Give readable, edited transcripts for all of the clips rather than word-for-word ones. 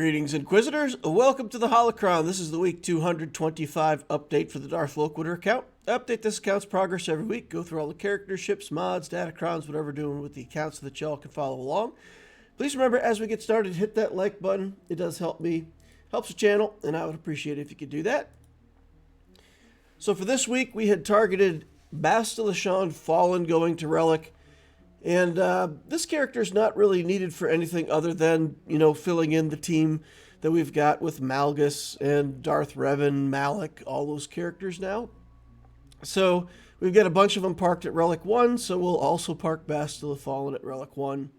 Greetings, Inquisitors. Welcome to the Holocron. This is the week 225 update for the Darth Loquitur account. Update this account's progress every week. Go through all the character ships, mods, Datacrons, whatever we're doing with the accounts so that y'all can follow along. Please remember, as we get started, hit that like button. It does help me, helps the channel, and I would appreciate it if you could do that. So for this week, we had targeted Bastila Fallen going to Relic. And this character is not really needed for anything other than, filling in the team that we've got with Malgus and Darth Revan, Malik, all those characters now. So we've got a bunch of them parked at Relic 1, so we'll also park Bastila Fallen at Relic 1.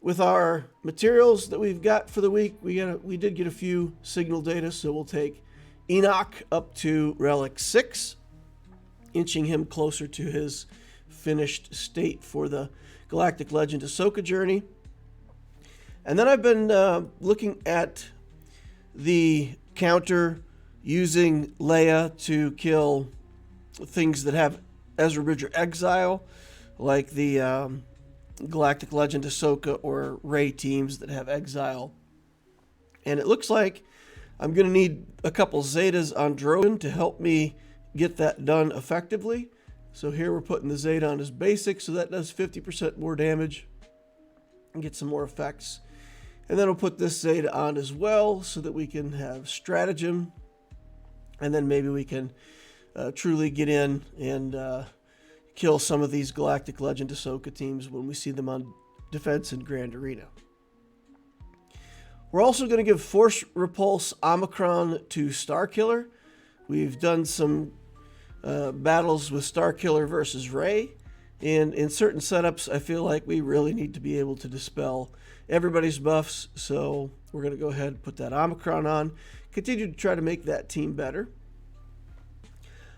With our materials that we've got for the week, we did get a few signal data, so we'll take Enoch up to Relic 6, inching him closer to his finished state for the Galactic Legend Ahsoka journey. And then I've been looking at the counter using Leia to kill things that have Ezra Bridger exile, like the Galactic Legend Ahsoka or Rey teams that have exile. And it looks like I'm going to need a couple Zetas on Drogan to help me get that done effectively. So here we're putting the Zeta on as basic, so that does 50% more damage and get some more effects. And then we'll put this Zeta on as well so that we can have stratagem. And then maybe we can truly get in and kill some of these Galactic Legend Ahsoka teams when we see them on Defense and Grand Arena. We're also going to give Force Repulse Omicron to Starkiller. We've done some battles with Starkiller versus Rey, and in certain setups I feel like we really need to be able to dispel everybody's buffs, so we're going to go ahead and put that Omicron on, continue to try to make that team better.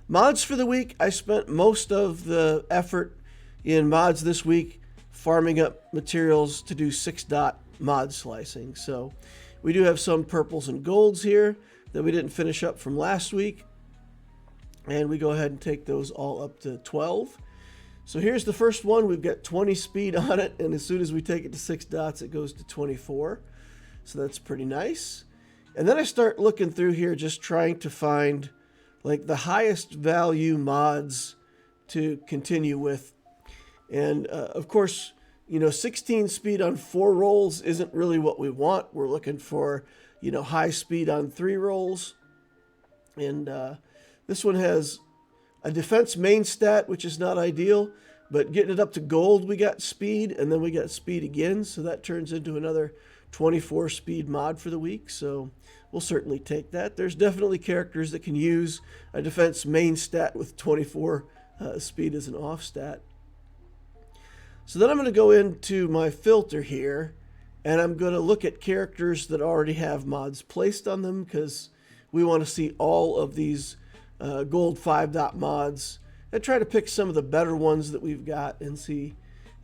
Mods for the week, I spent most of the effort in mods this week farming up materials to do 6-dot mod slicing. So we do have some purples and golds here that we didn't finish up from last week. And we go ahead and take those all up to 12. So here's the first one. We've got 20 speed on it. And as soon as we take it to 6 dots, it goes to 24. So that's pretty nice. And then I start looking through here, just trying to find like the highest value mods to continue with. And of course, 16 speed on 4 rolls isn't really what we want. We're looking for, high speed on 3 rolls. And this one has a defense main stat, which is not ideal, but getting it up to gold, we got speed, and then we got speed again, so that turns into another 24 speed mod for the week, so we'll certainly take that. There's definitely characters that can use a defense main stat with 24 speed as an off stat. So then I'm going to go into my filter here, and I'm going to look at characters that already have mods placed on them, because we want to see all of these gold 5-dot mods and try to pick some of the better ones that we've got and see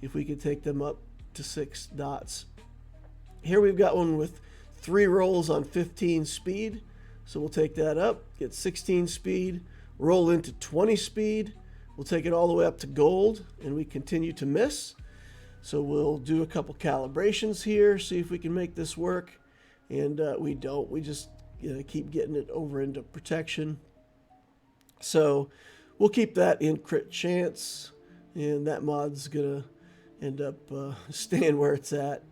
if we can take them up to 6 dots. Here we've got one with 3 rolls on 15 speed, so we'll take that up, get 16 speed, roll into 20 speed, we'll take it all the way up to gold, and we continue to miss. So we'll do a couple calibrations here, see if we can make this work, and we don't. We just keep getting it over into protection. So we'll keep that in crit chance, and that mod's gonna end up staying where it's at.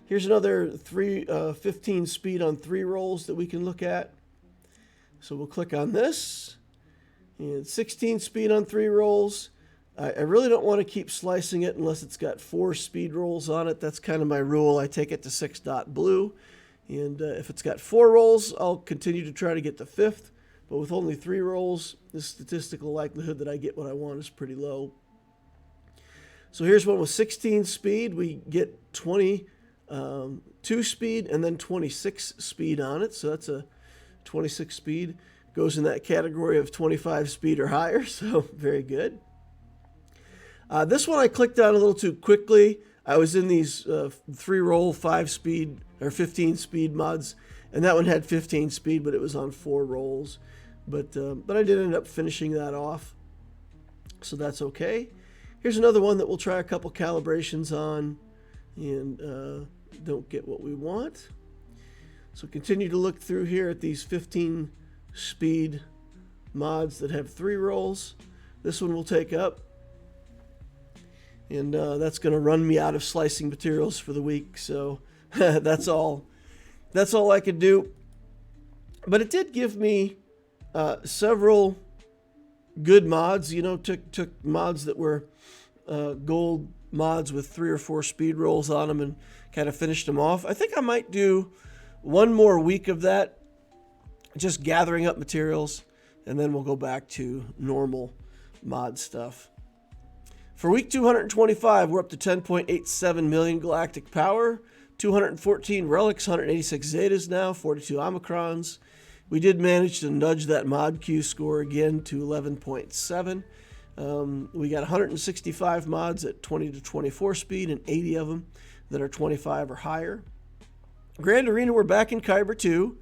Here's another 15 speed on 3 rolls that we can look at. So we'll click on this, and 16 speed on 3 rolls. I really don't want to keep slicing it unless it's got 4 speed rolls on it. That's kind of my rule. I take it to 6-dot blue, and if it's got 4 rolls, I'll continue to try to get the 5th. But with only 3 rolls, the statistical likelihood that I get what I want is pretty low. So here's one with 16 speed. We get 22 speed and then 26 speed on it. So that's a 26 speed. Goes in that category of 25 speed or higher. So very good. This one I clicked on a little too quickly. I was in these 3-roll 5 speed or 15 speed mods. And that one had 15 speed, but it was on 4 rolls. But I did end up finishing that off, so that's okay. Here's another one that we'll try a couple calibrations on, and don't get what we want. So continue to look through here at these 15 speed mods that have 3 rolls. This one will take up. And that's going to run me out of slicing materials for the week. So that's all I could do. But it did give me several good mods. You know, took mods that were gold mods with 3 or 4 speed rolls on them and kind of finished them off. I think I might do one more week of that, just gathering up materials, and then we'll go back to normal mod stuff. For week 225, we're up to 10.87 million galactic power, 214 relics, 186 zetas now, 42 omicrons. We did manage to nudge that mod Q score again to 11.7. We got 165 mods at 20 to 24 speed and 80 of them that are 25 or higher. Grand Arena, we're back in Kyber 2.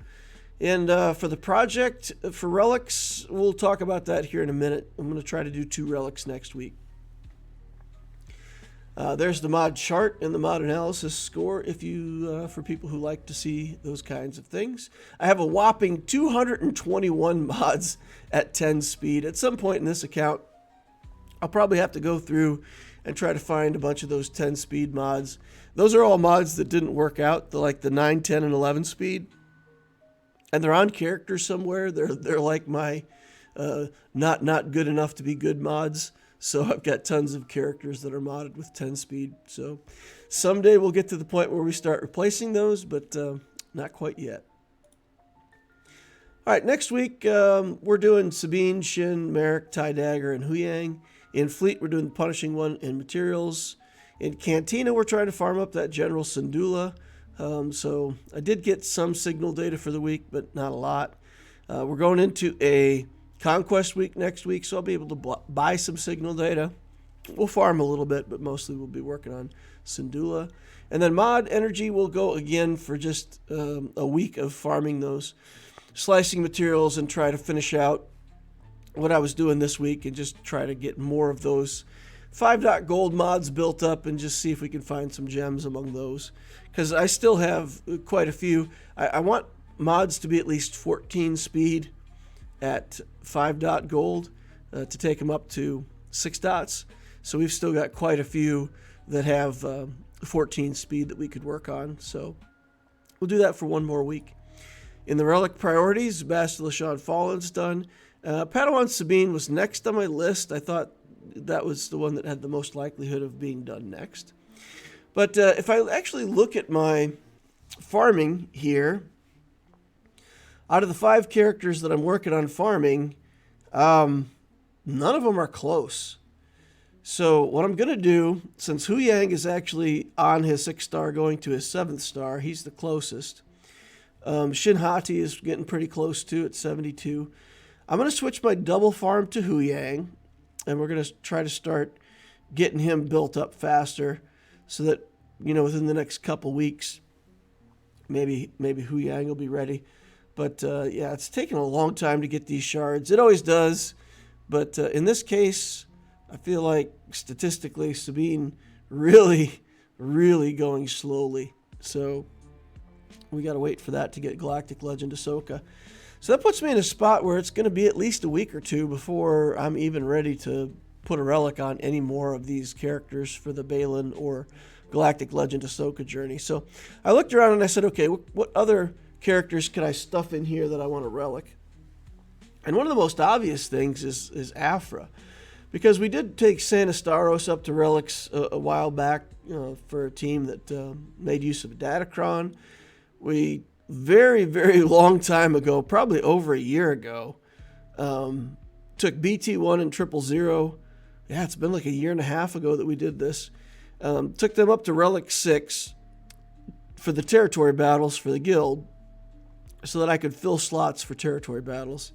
And for the project, for relics, we'll talk about that here in a minute. I'm going to try to do 2 relics next week. There's the mod chart and the mod analysis score if you for people who like to see those kinds of things. I have a whopping 221 mods at 10 speed. At some point in this account, I'll probably have to go through and try to find a bunch of those 10 speed mods. Those are all mods that didn't work out, like the 9, 10, and 11 speed. And they're on characters somewhere. They're like my not good enough to be good mods. So I've got tons of characters that are modded with 10 speed. So someday we'll get to the point where we start replacing those, but not quite yet. All right, next week we're doing Sabine, Shin, Merrick, Tai Dagger, and Huyang. In Fleet, we're doing the Punishing One in Materials. In Cantina, we're trying to farm up that General Syndulla. So I did get some signal data for the week, but not a lot. We're going into a Conquest week next week, so I'll be able to buy some signal data. We'll farm a little bit, but mostly we'll be working on Syndulla. And then Mod Energy will go again for just a week of farming those slicing materials and try to finish out what I was doing this week and just try to get more of those 5 gold mods built up and just see if we can find some gems among those. Because I still have quite a few. I want mods to be at least 14 speed at 5 gold to take them up to 6 dots. So we've still got quite a few that have 14 speed that we could work on. So we'll do that for one more week. In the Relic priorities, Bastila Fallen's done. Padawan Sabine was next on my list. I thought that was the one that had the most likelihood of being done next. But if I actually look at my farming here, out of the 5 characters that I'm working on farming, none of them are close. So what I'm going to do, since Huyang is actually on his 6th star going to his 7th star, he's the closest. Shin Hati is getting pretty close too at 72. I'm going to switch my double farm to Huyang, and we're going to try to start getting him built up faster so that, you know, within the next couple weeks, maybe Huyang will be ready. But, yeah, it's taken a long time to get these shards. It always does. But in this case, I feel like statistically Sabine really, really going slowly. So we got to wait for that to get Galactic Legend Ahsoka. So that puts me in a spot where it's going to be at least a week or two before I'm even ready to put a relic on any more of these characters for the Baylan or Galactic Legend Ahsoka journey. So I looked around and I said, okay, what other characters can I stuff in here that I want a relic? And one of the most obvious things is Aphra, because we did take Sanistaros up to relics a while back for a team that made use of a Datacron. We very, very long time ago, probably over a year ago, took BT1 and 000. Yeah, it's been like a year and a half ago that we did this. Took them up to Relic 6 for the territory battles for the guild so that I could fill slots for territory battles.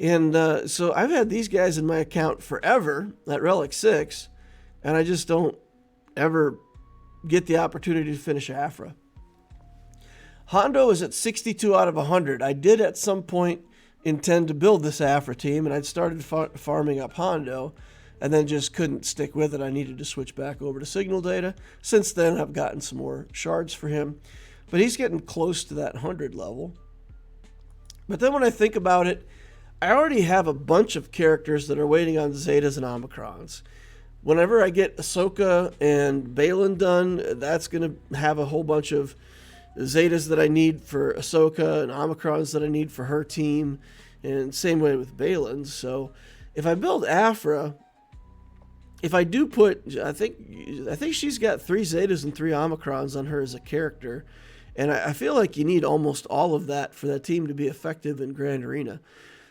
And so I've had these guys in my account forever at Relic 6, and I just don't ever get the opportunity to finish Aphra. Hondo is at 62 out of 100. I did at some point intend to build this Aphra team, and I'd started farming up Hondo, and then just couldn't stick with it. I needed to switch back over to signal data. Since then, I've gotten some more shards for him. but he's getting close to that 100 level. But then when I think about it, I already have a bunch of characters that are waiting on Zetas and Omicrons. Whenever I get Ahsoka and Baylan done, that's going to have a whole bunch of Zetas that I need for Ahsoka and Omicrons that I need for her team, and same way with Baylan. So if I build Aphra, if I do put, I think she's got 3 Zetas and 3 Omicrons on her as a character, and I feel like you need almost all of that for that team to be effective in Grand Arena.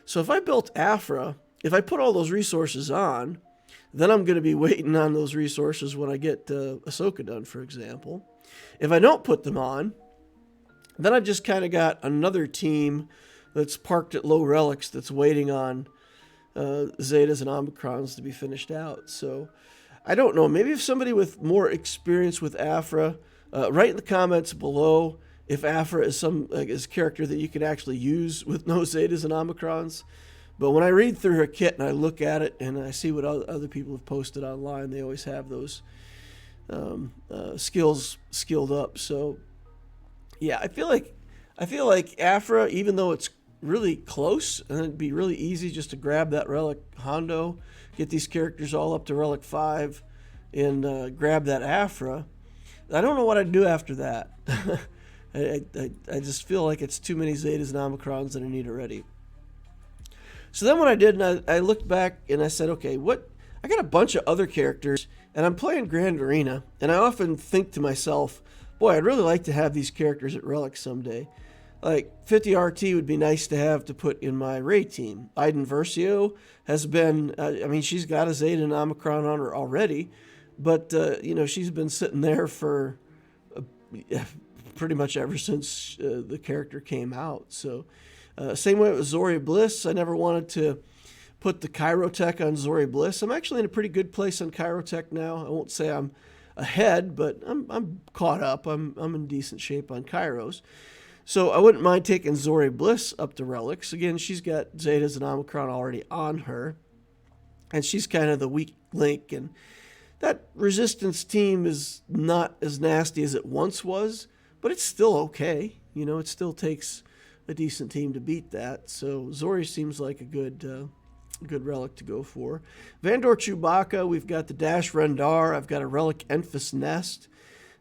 So if I built Aphra, if I put all those resources on, then I'm going to be waiting on those resources when I get Ahsoka done, for example. If I don't put them on, then I've just kind of got another team that's parked at low relics that's waiting on Zetas and Omicrons to be finished out. So I don't know. Maybe if somebody with more experience with Aphra, write in the comments below if Aphra is is a character that you can actually use with no Zetas and Omicrons. But when I read through her kit and I look at it and I see what other people have posted online, they always have those skills skilled up. So yeah, I feel like Aphra, even though it's really close and it'd be really easy just to grab that Relic Hondo, get these characters all up to Relic 5 and grab that Aphra, I don't know what I'd do after that. I just feel like it's too many Zetas and Omicrons that I need already. So then what I did, and I looked back and I said, okay, I got a bunch of other characters and I'm playing Grand Arena, and I often think to myself, boy, I'd really like to have these characters at Relic someday. Like 50 RT would be nice to have to put in my Ray team. Iden Versio has been, she's got a Zeta and Omicron on her already, but, she's been sitting there for pretty much ever since the character came out. So same way with Zori Bliss. I never wanted to put the Chirotech on Zori Bliss. I'm actually in a pretty good place on Chirotech now. I won't say I'm ahead, but I'm caught up. I'm in decent shape on Kairos. So I wouldn't mind taking Zori Bliss up to Relics. Again, she's got Zetas and Omicron already on her, and she's kind of the weak link. And that Resistance team is not as nasty as it once was, but it's still okay. It still takes a decent team to beat that. So Zori seems like a good relic to go for. Vandor Chewbacca, we've got the Dash Rendar. I've got a Relic Enfys Nest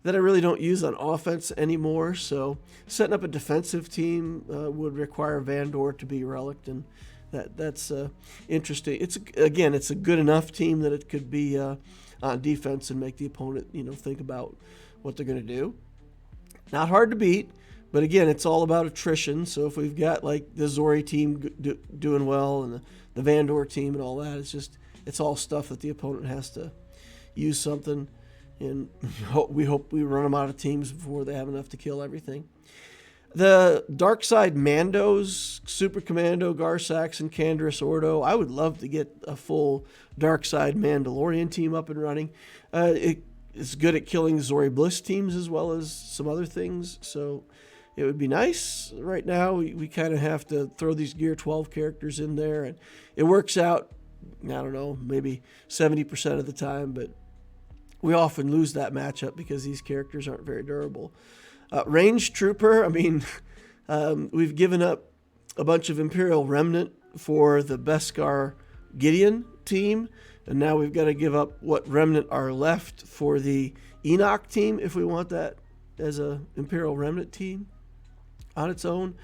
that I really don't use on offense anymore. So setting up a defensive team would require Vandor to be relic, and that's interesting. It's a good enough team that it could be on defense and make the opponent think about what they're going to do. Not hard to beat. But again, it's all about attrition. So if we've got like the Zori team doing well and the Vandor team and all that, it's all stuff that the opponent has to use something. And we hope we run them out of teams before they have enough to kill everything. The Dark Side Mandos, Super Commando, Garsax, and Canderous Ordo. I would love to get a full Dark Side Mandalorian team up and running. It's good at killing Zori Bliss teams as well as some other things. So it would be nice. Right now, we kind of have to throw these Gear 12 characters in there, and it works out, I don't know, maybe 70% of the time, but we often lose that matchup because these characters aren't very durable. Ranged Trooper, we've given up a bunch of Imperial Remnant for the Beskar Gideon team, and now we've got to give up what Remnant are left for the Enoch team if we want that as a Imperial Remnant team on its own.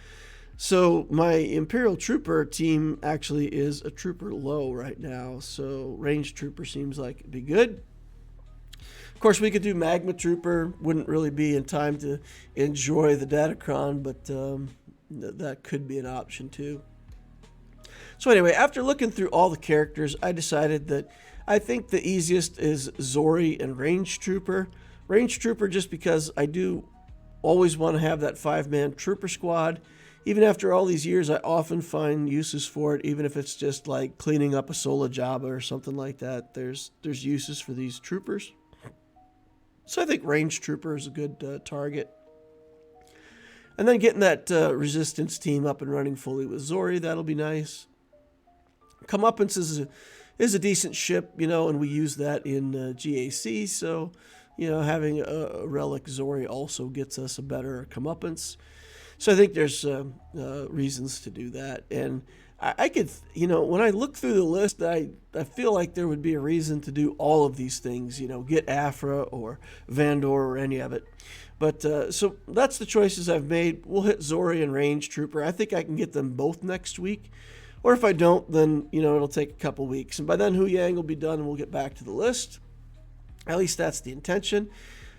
So my Imperial Trooper team actually is a Trooper low right now, so Ranged Trooper seems like it'd be good. Of course, we could do Magma Trooper. Wouldn't really be in time to enjoy the Datacron, but that could be an option too. So anyway, after looking through all the characters, I decided that I think the easiest is Zori and Ranged Trooper. Ranged Trooper just because I do always want to have that 5-man Trooper squad. Even after all these years, I often find uses for it, even if it's just like cleaning up a Sola Jabba or something like that. There's uses for these troopers. So I think Ranged Trooper is a good target. And then getting that Resistance team up and running fully with Zori, that'll be nice. Comeuppance is a decent ship, and we use that in GAC, so, having a Relic Zori also gets us a better comeuppance. So I think there's reasons to do that. And I could, when I look through the list, I feel like there would be a reason to do all of these things, get Afra or Vandor or any of it. But so that's the choices I've made. We'll hit Zori and Range Trooper. I think I can get them both next week. Or if I don't, then, it'll take a couple weeks. And by then, Hu Yang will be done and we'll get back to the list. At least that's the intention.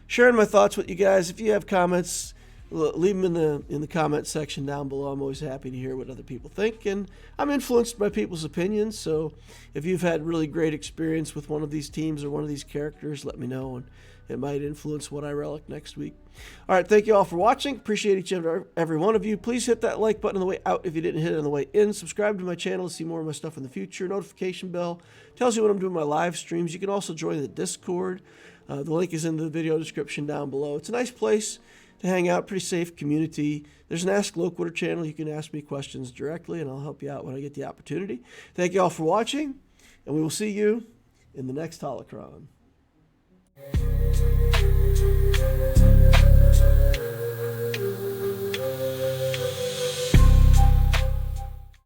Sharing my thoughts with you guys. If you have comments, leave them in the comment section down below. I'm always happy to hear what other people think. And I'm influenced by people's opinions. So if you've had really great experience with one of these teams or one of these characters, let me know. And it might influence what I relic next week. All right, thank you all for watching. Appreciate each and every one of you. Please hit that like button on the way out if you didn't hit it on the way in. Subscribe to my channel to see more of my stuff in the future. Notification bell tells you when I'm doing my live streams. You can also join the Discord. The link is in the video description down below. It's a nice place to hang out, pretty safe community. There's an Ask Loquitur channel. You can ask me questions directly, and I'll help you out when I get the opportunity. Thank you all for watching, and we will see you in the next Holocron.